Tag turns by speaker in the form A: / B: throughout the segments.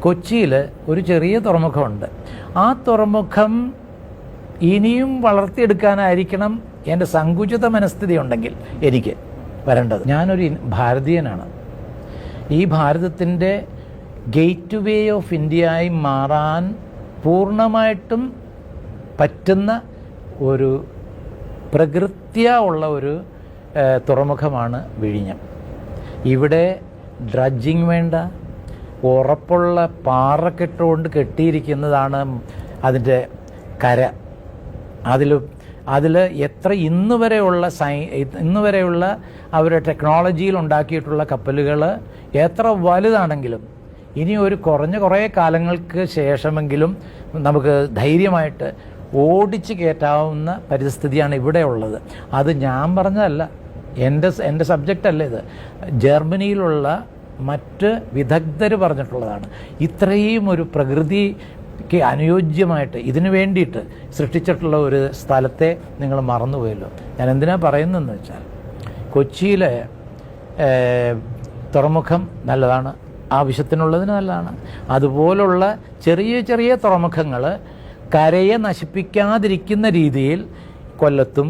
A: കൊച്ചിയിൽ ഒരു ചെറിയ തുറമുഖമുണ്ട്. ആ തുറമുഖം ഇനിയും വളർത്തിയെടുക്കാനായിരിക്കണം എൻ്റെ സങ്കുചിത മനസ്ഥിതി ഉണ്ടെങ്കിൽ എനിക്ക് വരേണ്ടത്. ഞാനൊരു ഭാരതീയനാണ്. ഈ ഭാരതത്തിൻ്റെ ഗേറ്റ് വേ ഓഫ് ഇന്ത്യയായി മാറാൻ പൂർണ്ണമായിട്ടും പറ്റുന്ന ഒരു പ്രകൃത്യ ഉള്ള ഒരു തുറമുഖമാണ് വിഴിഞ്ഞം. ഇവിടെ ഡ്രഡ്ജിങ് വേണ്ട, ഉറപ്പുള്ള പാറക്കെട്ടുകൊണ്ട് കെട്ടിയിരിക്കുന്നതാണ് അതിൻ്റെ കര. അതിൽ എത്ര ഇന്ന് വരെയുള്ള അവരുടെ ടെക്നോളജിയിൽ ഉണ്ടാക്കിയിട്ടുള്ള കപ്പലുകൾ എത്ര വലുതാണെങ്കിലും ഇനി ഒരു കുറേ കാലങ്ങൾക്ക് ശേഷമെങ്കിലും നമുക്ക് ധൈര്യമായിട്ട് ഓടിച്ച് കയറ്റാവുന്ന പരിസ്ഥിതിയാണ് ഇവിടെ ഉള്ളത്. അത് ഞാൻ പറഞ്ഞതല്ല, എൻ്റെ സബ്ജക്റ്റ് അല്ല ഇത്. ജർമ്മനിയിലുള്ള മറ്റ് വിദഗ്ധർ പറഞ്ഞിട്ടുള്ളതാണ്. ഇത്രയും ഒരു പ്രകൃതിക്ക് അനുയോജ്യമായിട്ട് ഇതിനു വേണ്ടിയിട്ട് സൃഷ്ടിച്ചിട്ടുള്ള ഒരു സ്ഥലത്തെ നിങ്ങൾ മറന്നുപോയല്ലോ. ഞാൻ എന്തിനാ പറയുന്നതെന്ന് വെച്ചാൽ, കൊച്ചിയിലെ തുറമുഖം നല്ലതാണ്, ആവശ്യത്തിനുള്ളതിന് നല്ലതാണ്. അതുപോലുള്ള ചെറിയ ചെറിയ തുറമുഖങ്ങൾ കരയെ നശിപ്പിക്കാതിരിക്കുന്ന രീതിയിൽ കൊല്ലത്തും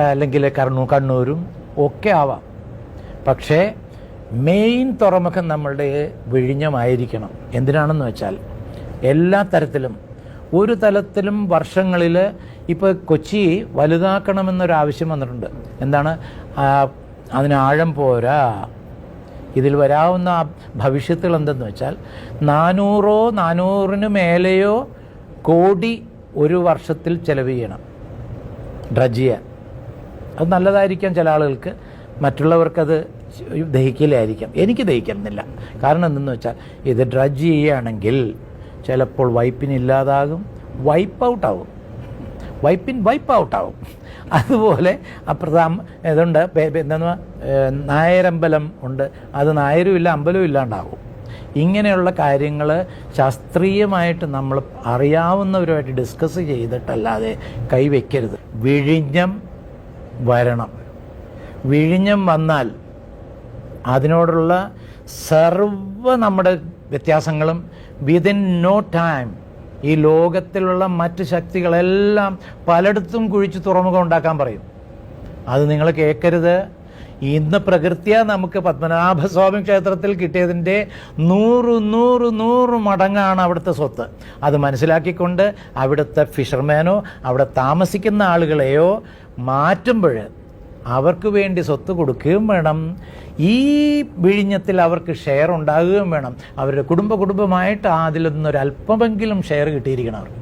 A: അല്ലെങ്കിൽ കണ്ണൂരും ഒക്കെ ആവാം. പക്ഷേ മെയിൻ തുറമുഖം നമ്മളുടെ വിഴിഞ്ഞമായിരിക്കണം. എന്തിനാണെന്ന് വെച്ചാൽ, എല്ലാ തരത്തിലും ഒരു തലത്തിലും വർഷങ്ങളിൽ ഇപ്പോൾ കൊച്ചി വലുതാക്കണമെന്നൊരാവശ്യം വന്നിട്ടുണ്ട്. എന്താണ്? അതിന് ആഴം പോരാ. ഇതിൽ വരാവുന്ന ഭവിഷ്യത്തുകൾ എന്തെന്ന് വെച്ചാൽ, 400 മേലെയോ കോടി ഒരു വർഷത്തിൽ ചെലവ് ചെയ്യണം ഡ്രഡ്ജ് ചെയ്യാൻ. അത് നല്ലതായിരിക്കാം ചില ആളുകൾക്ക്, മറ്റുള്ളവർക്കത് ദഹിക്കില്ലായിരിക്കാം. എനിക്ക് ദഹിക്കുന്നില്ല. കാരണം എന്തെന്ന് വെച്ചാൽ, ഇത് ഡ്രഡ്ജ് ചെയ്യുകയാണെങ്കിൽ ചിലപ്പോൾ വൈപ്പിനില്ലാതാകും, വൈപ്പ് ഔട്ടാവും. അതുപോലെ അപ്രധാന ഇതുണ്ട്, എന്താണ്, നായരമ്പലം ഉണ്ട്. അത് നായരും ഇല്ല, അമ്പലവും ഇല്ലാണ്ടാകും. ഇങ്ങനെയുള്ള കാര്യങ്ങൾ ശാസ്ത്രീയമായിട്ട് നമ്മൾ അറിയാവുന്നവരുമായിട്ട് ഡിസ്കസ് ചെയ്തിട്ടല്ലാതെ കൈവയ്ക്കരുത്. വിഴിഞ്ഞം വരണം. വിഴിഞ്ഞം വന്നാൽ അതിനോടുള്ള നമ്മുടെ വ്യത്യാസങ്ങളും വിതിൻ നോ ടൈം ഈ ലോകത്തിലുള്ള മറ്റ് ശക്തികളെല്ലാം പലയിടത്തും കുഴിച്ച് തുറമുഖം ഉണ്ടാക്കാൻ പറയും. അത് നിങ്ങൾ കേൾക്കരുത്. ഇന്ന് പ്രകൃത്യ നമുക്ക് പത്മനാഭസ്വാമി ക്ഷേത്രത്തിൽ കിട്ടിയതിൻ്റെ 100 മടങ്ങാണ് അവിടുത്തെ സ്വത്ത്. അത് മനസ്സിലാക്കിക്കൊണ്ട് അവിടുത്തെ ഫിഷർമാനോ അവിടെ താമസിക്കുന്ന ആളുകളെയോ മാറ്റുമ്പോൾ അവർക്ക് വേണ്ടി സ്വത്ത് കൊടുക്കുകയും വേണം. ഈ വിഴിഞ്ഞത്തിൽ അവർക്ക് ഷെയർ ഉണ്ടാകുകയും വേണം. അവരുടെ കുടുംബമായിട്ട് അതിൽ നിന്നൊരല്പമെങ്കിലും ഷെയർ കിട്ടിയിരിക്കണം അവർക്ക്.